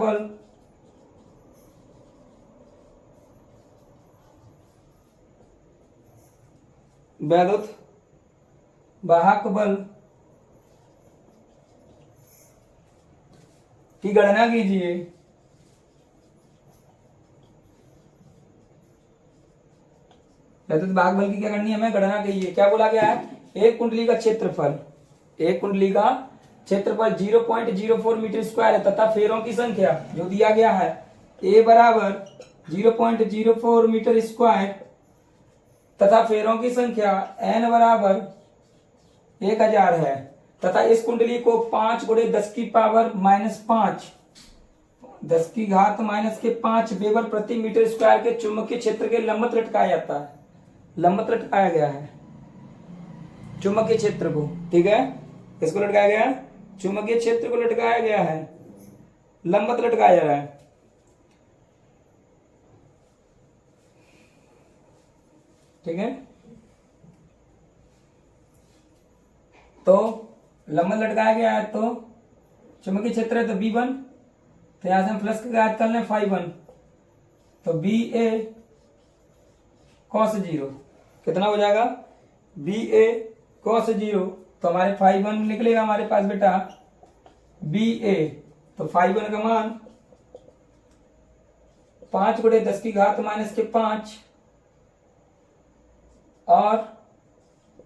A: बल की गणना कीजिए। वैद्युत वाहक बल की क्या करनी है, हमें गणना कीजिए। क्या बोला गया है, एक कुंडली का क्षेत्रफल 0.04 मीटर स्क्वायर है तथा फेरों की संख्या जो दिया गया है A बराबर 0.04 मीटर स्क्वायर तथा फेरों की संख्या N बराबर 1000 है तथा इस कुंडली को 5 गुणे 10 की पावर -5 10 की घात -5 वेबर प्रति मीटर स्क्वायर के चुंबकीय क्षेत्र के लंबवत लटकाया जाता है। लंबवत लटकाया गया है चुंबकीय क्षेत्र को। ठीक है, किसको लटकाया गया? चुंबकीय क्षेत्र को लटकाया गया है, लंबवत लटकाया जा रहा है। ठीक है, तो लंबवत लटकाया गया है तो चुंबकीय क्षेत्र है तो B1, तो यहां से हम प्लस का याद कर लें φ1, तो BA cos 0 कितना हो जाएगा? BA cos 0, तो हमारे φ1 निकलेगा हमारे पास बेटा BA, तो φ1 का मान 5 गुणे 10 की घात माइनस के 5 और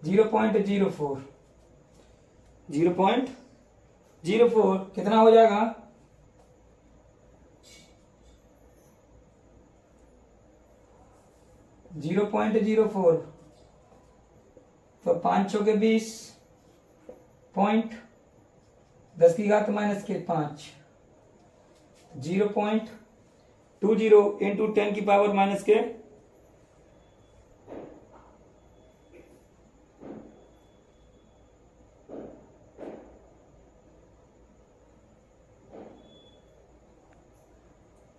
A: 0.04 कितना हो जाएगा? 0.04, तो 5 चौके 20 पॉइंट 10 की घात माइनस के 5, 0.20 इंटू 10 की पावर माइनस के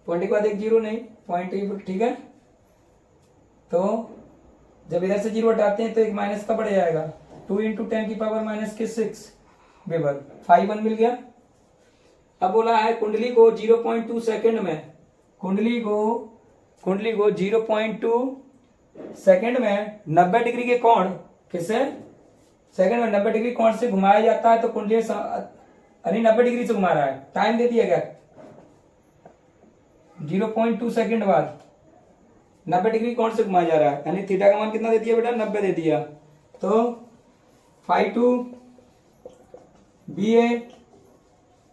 A: 20 के बाद एक जीरो नहीं, पॉइंट। ठीक है, तो जब इधर से जीरो हटाते हैं तो एक माइनस का बढ़ जाएगा, 2 इंटू 10 की पावर माइनस के 6 वेबर, φ1 मिल गया। अब बोला है कुंडली को 0.2 सेकंड में, कुंडली को 0.2 सेकंड में 90 डिग्री के कोण, किससे? सेकंड में 90 डिग्री कोण से घुमाया जाता है, तो कुंडली 90 डिग्री से घुमा रहा है। टाइम दे दिया गया 0.2 सेकंड बाद 90 डिग्री कोण से घुमाया जा रहा है, यानी थीटा का मान कितना दे दिया बेटा? 90 दे दिया। तो φ2 BA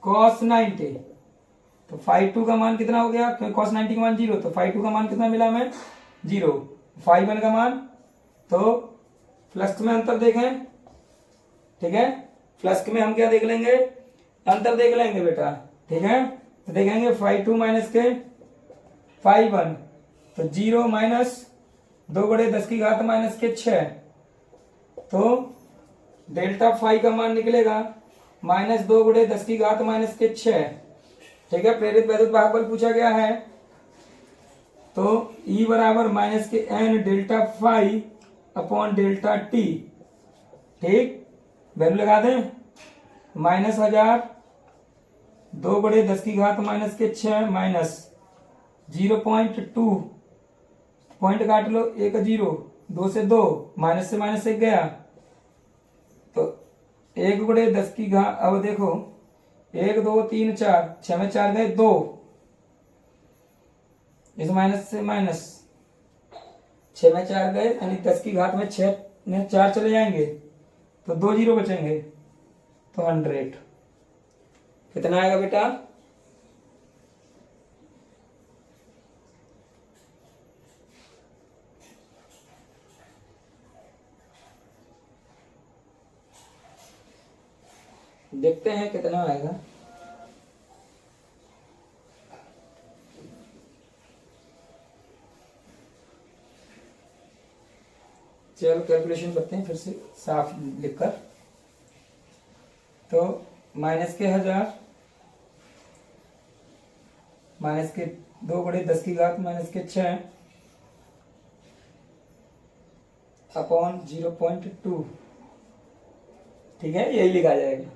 A: cos 90, तो φ2 का मान कितना हो गया? cos 90 का मान 0, तो φ2 का मान कितना मिला हमें? 0। φ1 का मान, तो फ्लक्स में अंतर देखें। ठीक है, फ्लक्स में हम क्या देख लेंगे? अंतर देख लेंगे बेटा। ठीक है, तो देखेंगे φ2 माइनस के φ1, तो 0 माइनस 2 बड़े 10 की घात माइनस के 6, तो डेल्टा फाई का मान निकलेगा माइनस 2 गुणे 10 की घात माइनस के 6। ठीक है, प्रेरित वैद्युत भागफल पूछा गया है, तो E बराबर माइनस के n delta phi upon delta T. ठीक, वैल्यू लगा दें, -1000 2 बड़े 10 की घात माइनस के 6 माइनस 0.2, पॉइंट काट लो, 1 0, 2 से 2, माइनस से माइनस 1 गया, तो 1 गुणे 10 की घात, अब देखो 1 2 3 4, 6 में 4 गए 2, इस माइनस से माइनस 6 में 4 गए, यानी 10 की घात में 6 में 4 चले जाएंगे, तो 2 जीरो बचेंगे, तो 100 कितना आएगा बेटा? देखते हैं कितना आएगा। चलो कैलकुलेशन करते हैं फिर से साफ लिखकर, तो माइनस के 1000 माइनस के 2 बड़े 10 की घात माइनस के 6 अपॉन 0.2। ठीक है, यही लिखा जाएगा।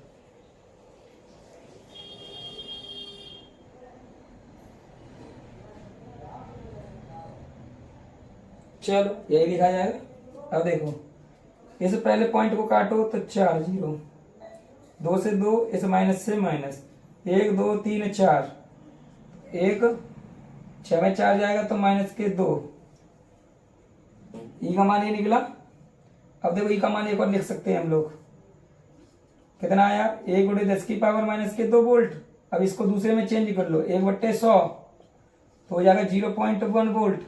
A: चलो यही लिखा जाएगा। अब देखो, इस पहले पॉइंट को काटो तो 4 0, 2 से 2, इस माइनस से माइनस, 1 2 3 4, 1 6 में 4 जाएगा तो माइनस के 2, ई का मान ये निकला। अब देखो ई का मान एक और लिख सकते हैं हम लोग, कितना आया? 1 गुणे 10 की पावर माइनस के 2 वोल्ट। अब इसको दूसरे में चेंज कर लो, 1/100, तो हो जाएगा 0.1 वोल्ट,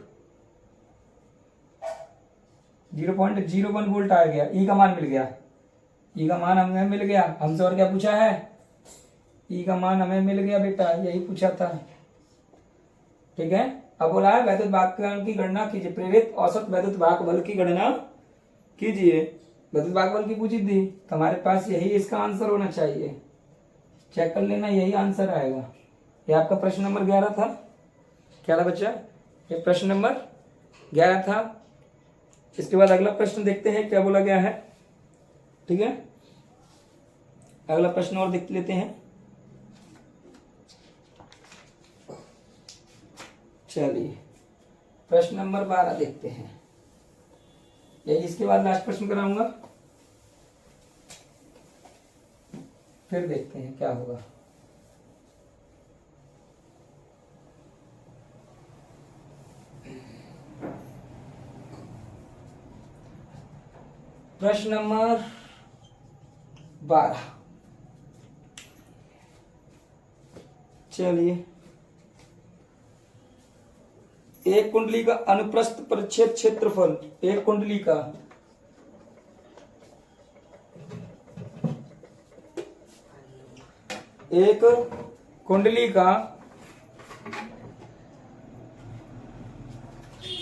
A: 0.01 वोल्ट आ गया। ई का मान मिल गया, ई का मान हमें मिल गया। हमसे और क्या पूछा है? ई का मान हमें मिल गया बेटा, यही पूछा था। ठीक है, अब बोला है वैद्युत भाग की गणना कीजिए, प्रेरित औसत वैद्युत भाग बल की गणना कीजिए। वैद्युत भाग बल की पूछी थी, तो हमारे पास यही इसका आंसर होना चाहिए। चेक कर लेना, यही आंसर आएगा। ये आपका प्रश्न नंबर 11 था। क्या था बच्चा? ये प्रश्न नंबर 11 था। इसके बाद अगला प्रश्न देखते हैं क्या बोला गया है। ठीक है, अगला प्रश्न और देख लेते हैं। चलिए प्रश्न नंबर 12 देखते हैं। यही इसके बाद लास्ट प्रश्न कराऊंगा, फिर देखते हैं क्या होगा। प्रश्न नंबर 12, चलिए। एक कुंडली का अनुप्रस्थ परिच्छेद क्षेत्रफल, एक कुंडली का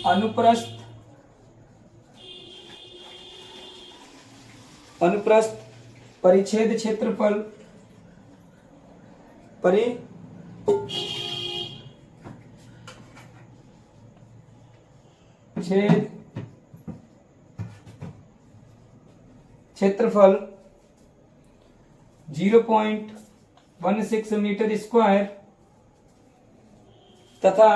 A: अनुप्रस्थ परिच्छेद क्षेत्रफल क्षेत्रफल 0.16 मीटर स्क्वायर तथा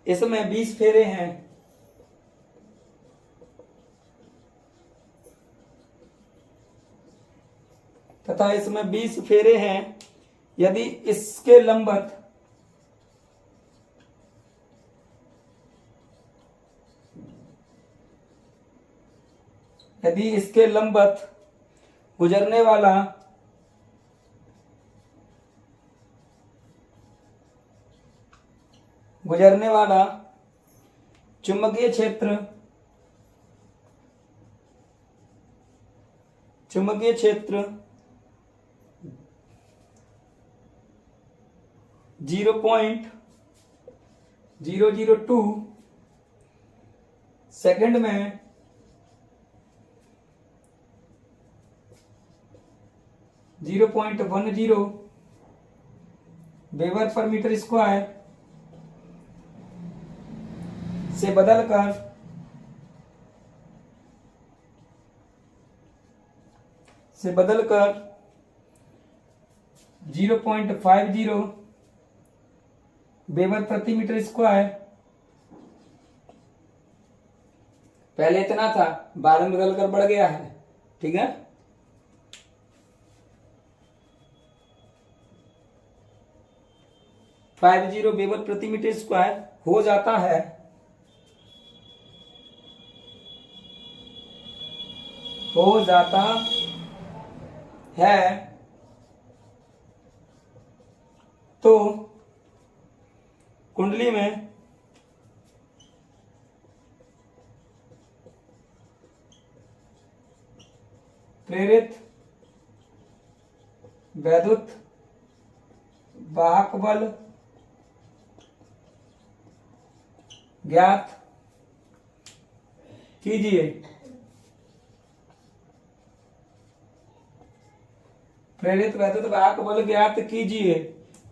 A: इसमें 20 फेरे हैं। यदि इसके लंबत गुजरने वाला चुंबकीय क्षेत्र 0.002 सेकंड में 0.10 वेबर पर मीटर स्क्वायर से बदलकर 0.50 वेबर प्रति मीटर स्क्वायर, पहले इतना था, बाद में बदलकर बढ़ गया है। ठीक है, वेबर प्रति मीटर स्क्वायर हो जाता है तो कुंडली में प्रेरित वैद्युत वाहक बल ज्ञात कीजिए। प्रेरित वैद्युत वाहक बल ज्ञात कीजिए।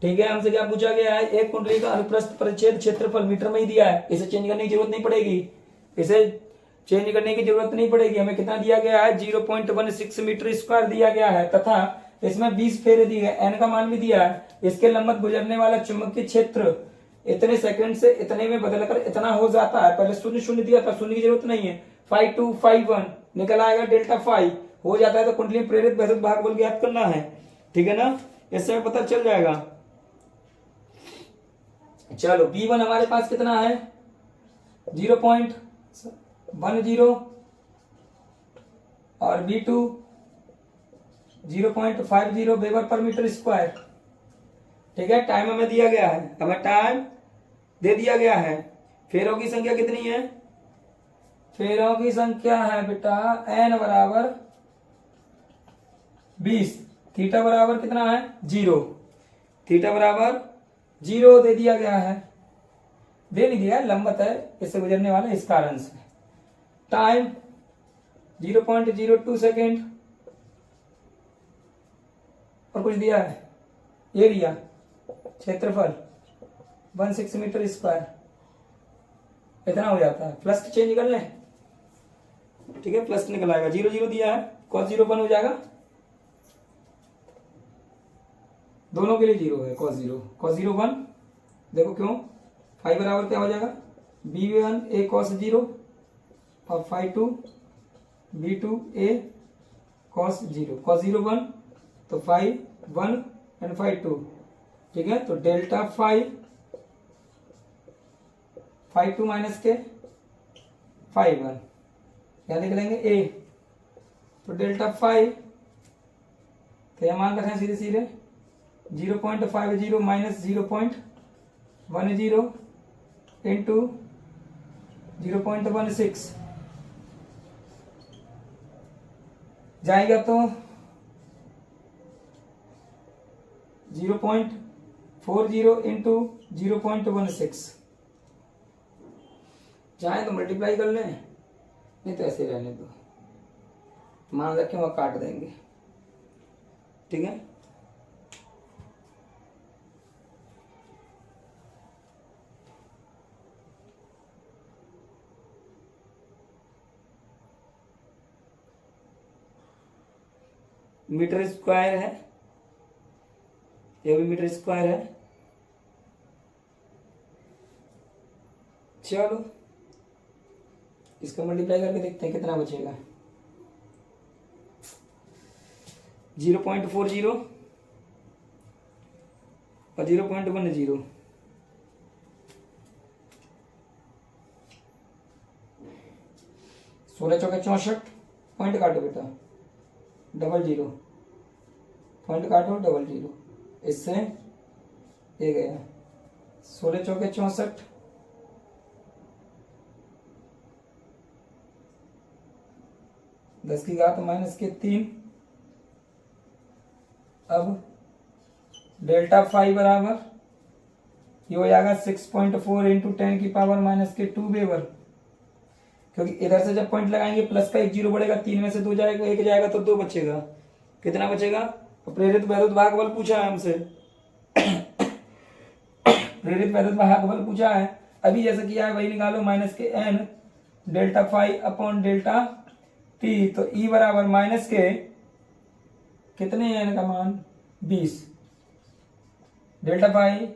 A: ठीक है, हमसे क्या पूछा गया है? एक कुंडली का अनुप्रस्थ परिच्छेद क्षेत्रफल मीटर में ही दिया है, इसे चेंज करने की जरूरत नहीं पड़ेगी। हमें कितना दिया गया है? 0.16 मीटर स्क्वायर दिया गया है तथा इसमें 20 फेरे दिए गए, एन का मान भी दिया है। इसके लंबत गुजरने वाला चुंबकीय क्षेत्र इतने सेकंड से इतने में बदलकर इतना हो जाता है। पहले शून्य शून्य दिया था, शून्य की जरूरत नहीं है। 5251 निकल आएगा, डेल्टा 5 हो जाता है। तो कुंडली में प्रेरित वैद्युत भाग बल ज्ञात करना है। ठीक है ना, इससे पता चल जाएगा। चलो B1 हमारे पास कितना है? 0.10 और B2 0.50 वेबर पर मीटर स्क्वायर। ठीक है, टाइम हमें दिया गया है, हमें टाइम दे दिया गया है। फेरों की संख्या कितनी है? फेरों की संख्या है बेटा n बराबर 20। थीटा बराबर कितना है 0। थीटा बराबर 0 दे दिया गया है, दे नहीं दिया, लंबत है इससे गुजरने वाला, इस कारण से। Time 0.02 second. और कुछ दिया है, एरिया क्षेत्रफल 16 मीटर स्क्वायर, इतना हो जाता है। प्लस चेंज निकल लें, ठीक है, प्लस निकल आएगा। 0 0 दिया है, cos 0 1 हो जाएगा, दोनों के लिए 0 है। cos 0 1, देखो क्यों, फाइव बराबर क्या हो जाएगा b1 a cos 0 और five 2 b2 a cos 0। cos 0 1 तो 5 1 एंड 5 2, ठीक है। तो डेल्टा 5 2 माइनस के 5 1, क्या लिख लेंगे a, तो डेल्टा 5, तो यह मान रखें सीधे सीधे 0.50 माइनस 0.10 इंटू 0.16 जाएगा तो 0.40 इंटू 0.16। चाहे तो मल्टीप्लाई कर लें, नहीं तो ऐसे रहने दो, मान रखें वह काट देंगे, ठीक है। मीटर स्क्वायर है, ये भी मीटर स्क्वायर है। चलो इसका मल्टीप्लाई करके देखते हैं कितना बचेगा। 0.40 और 0.10, 16 चौके 64, पॉइंट काटो बेटा, 00 पॉइंट काटो 00, इससे ये गया 16 चौके 64, 10 की घात माइनस के 3। अब डेल्टा 5 बराबर ये हो जाएगा 6.4 इंटू 10 की पावर माइनस के 2 वेबर, क्योंकि इधर से जब पॉइंट लगाएंगे प्लस का 1 0 बढ़ेगा, 3 में से 2 जाएगा, 1 जाएगा तो 2 बचेगा। कितना बचेगा, तो प्रेरित वैद्युत भागबल पूछा है हमसे प्रेरित वैद्युत भागबल पूछा है, अभी जैसे किया है वही निकालो, माइनस के n delta 5 upon delta t, तो E बराबर माइनस के कितने n का मान 20, डेल्टा 5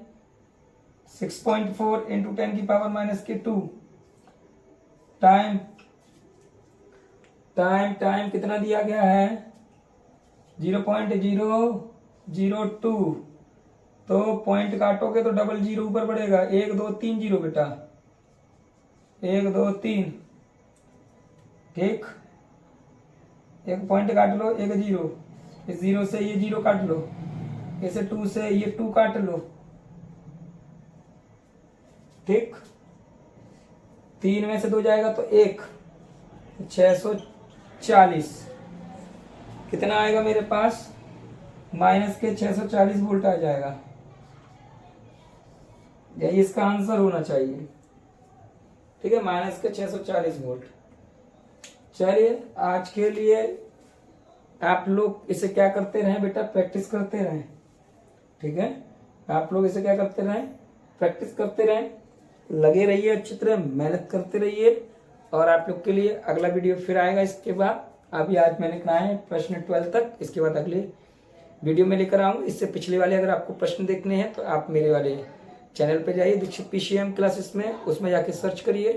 A: 6.4 इंटू 10 की पावर माइनस के 2। टाइम कितना दिया गया है 0.002, तो पॉइंट काटोगे तो 00 ऊपर बढ़ेगा, 1 2 3 0 बेटा, 1 2 3, ठीक। एक पॉइंट काट लो, 1 0, इस 0 से ये 0 काट लो, इसे 2 से ये 2 काट लो, ठीक। 3 में से 2 जाएगा तो 1, 640 कितना आएगा मेरे पास, माइनस के 640 वोल्ट आ जाएगा। यही इसका आंसर होना चाहिए, ठीक है, माइनस के 640 वोल्ट। चलिए आज के लिए आप लोग इसे क्या करते रहें बेटा, प्रैक्टिस करते रहें, ठीक है। आप लोग इसे क्या करते रहें, प्रैक्टिस करते रहें, लगे रहिए, अच्छी तरह मेहनत करते रहिए। और आप लोग के लिए अगला वीडियो फिर आएगा इसके बाद। अभी आज मैंने कहा है प्रश्न 12 तक, इसके बाद अगले वीडियो में लेकर आऊँगा। इससे पिछले वाले अगर आपको प्रश्न देखने हैं तो आप मेरे वाले चैनल पे जाइए, दीक्षित PCM क्लासेस में, उसमें जाके सर्च करिए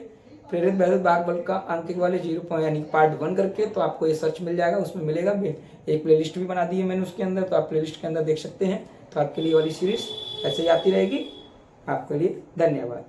A: प्रेरित वैद्युत भागबल का अंक वाले 0 यानी पार्ट 1 करके, तो आपको ये सर्च मिल जाएगा, उसमें मिलेगा भी। एक प्लेलिस्ट भी बना दी है मैंने उसके अंदर, तो आप प्लेलिस्ट के अंदर देख सकते हैं। तो आपके लिए वाली सीरीज ऐसे ही आती रहेगी। आपके लिए धन्यवाद।